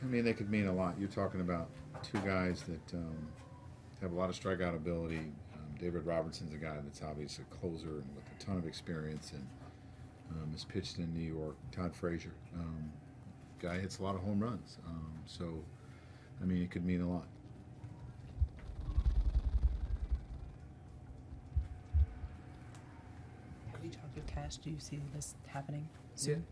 I mean, they could mean a lot. You're talking about two guys that have a lot of strikeout ability. David Robertson's a guy that's obviously a closer and with a ton of experience and has pitched in New York. Todd Frazier, guy hits a lot of home runs. So, I mean, it could mean a lot. Have you talked with Cash? Do you see this happening soon?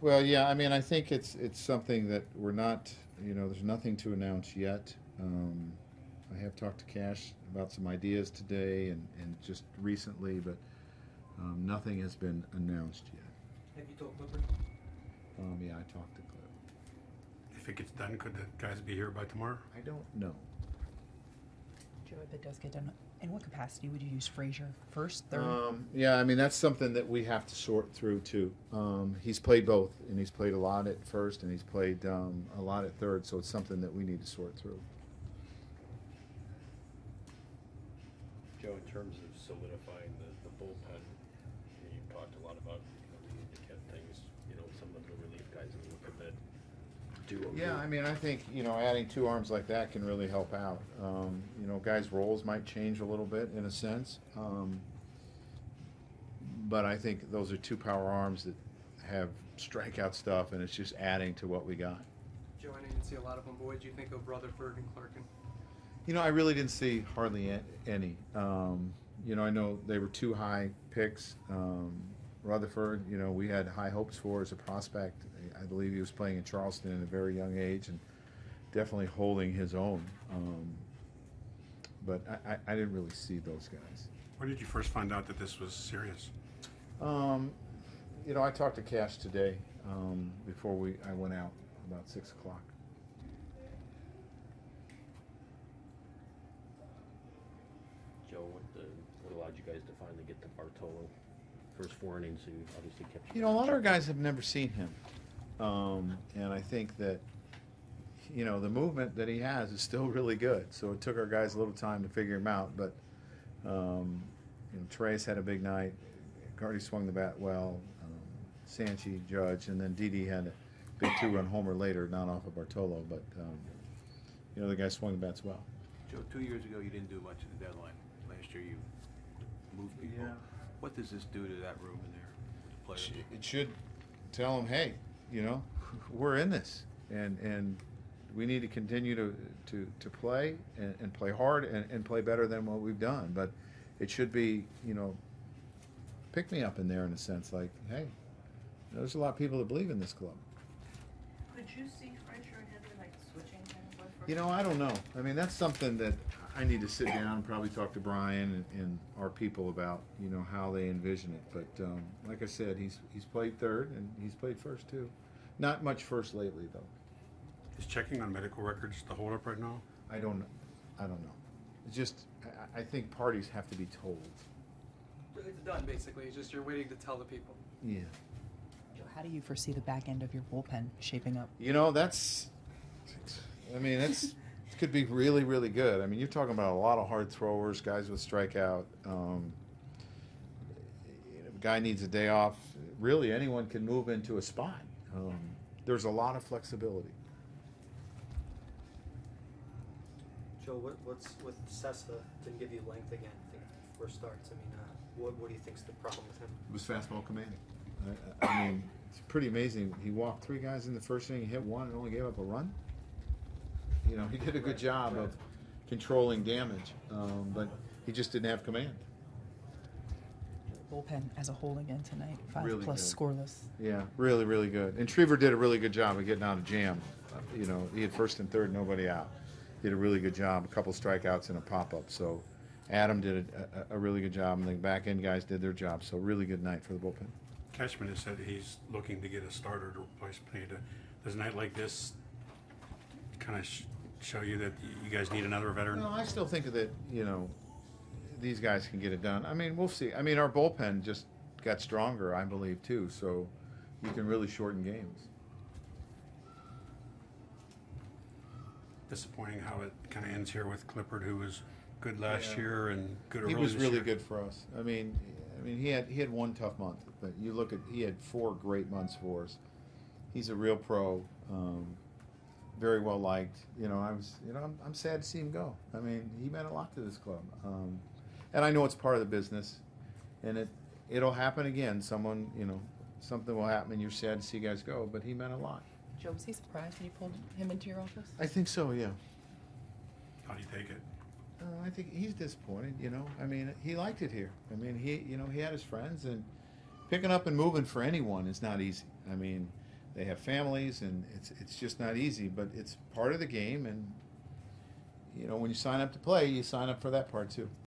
Well, yeah. I mean, I think it's something that we're not. There's nothing to announce yet. I have talked to Cash about some ideas today and just recently, but nothing has been announced yet. Have you told Clippard? Yeah, I talked to Clip. If it gets done, could the guys be here by tomorrow? I don't know. Joe, if it does get done, in what capacity would you use Frazier? First, third? Yeah, I mean, that's something that we have to sort through, too. He's played both, and he's played a lot at first, and he's played a lot at third, so it's something that we need to sort through. Joe, in terms of solidifying the bullpen, you talked a lot about we need to get things, some of the relief guys in the look a bit. Yeah, I mean, I think, adding two arms like that can really help out. Guys' roles might change a little bit in a sense. But I think those are two power arms that have strikeout stuff, and it's just adding to what we got. Joe, I didn't see a lot of them, but what did you think of Rutherford and Clerkin? I really didn't see hardly any. I know they were two high picks. Rutherford, we had high hopes for as a prospect. I believe he was playing in Charleston at a very young age and definitely holding his own. But I didn't really see those guys. When did you first find out that this was serious? I talked to Cash today before I went out about 6 o'clock. Joe, what allowed you guys to finally get to Bartolo? First 4 innings, who obviously kept you. A lot of our guys have never seen him, and I think that the movement that he has is still really good. So it took our guys a little time to figure him out, but Trey's had a big night. Girardi swung the bat well. Sanchi, Judge, and then Didi had a big 2-run homer later, not off of Bartolo, but the guy swung the bats well. Joe, 2 years ago you didn't do much at the deadline. Last year you moved people. Yeah. What does this do to that room in there with the players? It should tell them, hey, we're in this, and we need to continue to play and play hard and play better than what we've done. But it should be, pick me up in there in a sense, like, hey, there's a lot of people that believe in this club. Could you see Frazier and Henry switching things? I don't know. I mean, that's something that I need to sit down and probably talk to Brian and our people about, how they envision it. But like I said, he's played third and he's played first too. Not much first lately though. Is checking on medical records the holdup right now? I don't know. It's just I think parties have to be told. It's done, basically. It's just you're waiting to tell the people. Yeah. Joe, how do you foresee the back end of your bullpen shaping up? It could be really, really good. I mean, you're talking about a lot of hard throwers, guys with strikeout. Guy needs a day off. Really, anyone can move into a spot. There's a lot of flexibility. Joe, what's with Sessa? Didn't give you length again. I think first starts. I mean, what do you think's the problem with him? It was fastball commanding. I mean, it's pretty amazing. He walked 3 guys in the first inning, hit 1, and only gave up a run. He did a good job of controlling damage, but he just didn't have command. Bullpen as a whole again tonight, 5+ Really good. scoreless. Yeah, really, really good. And Trevor did a really good job of getting out of jam. He had first and third, nobody out. Did a really good job, a couple strikeouts and a pop-up. So Adam did a really good job, and the back-end guys did their job. So really good night for the bullpen. Cashman has said he's looking to get a starter to replace Pineda. Does a night like this kind of show you that you guys need another veteran? No, I still think that, these guys can get it done. I mean, we'll see. I mean, our bullpen just got stronger, I believe, too. So you can really shorten games. Disappointing how it kind of ends here with Clippard, who was good last year and good early He was this really year. good for us. I mean, he had one tough month, but you look at he had 4 great months for us. He's a real pro. very well liked. You know, I'm sad to see him go. I mean, he meant a lot to this club, and I know it's part of the business, and it'll happen again. Someone, something will happen, and you're sad to see guys go. But he meant a lot. Joe, was he surprised when you pulled him into your office? I think so. Yeah. How do you take it? I think he's disappointed. I mean, he liked it here. I mean, he had his friends, and picking up and moving for anyone is not easy. I mean, they have families, and it's just not easy. But it's part of the game, and when you sign up to play, you sign up for that part too.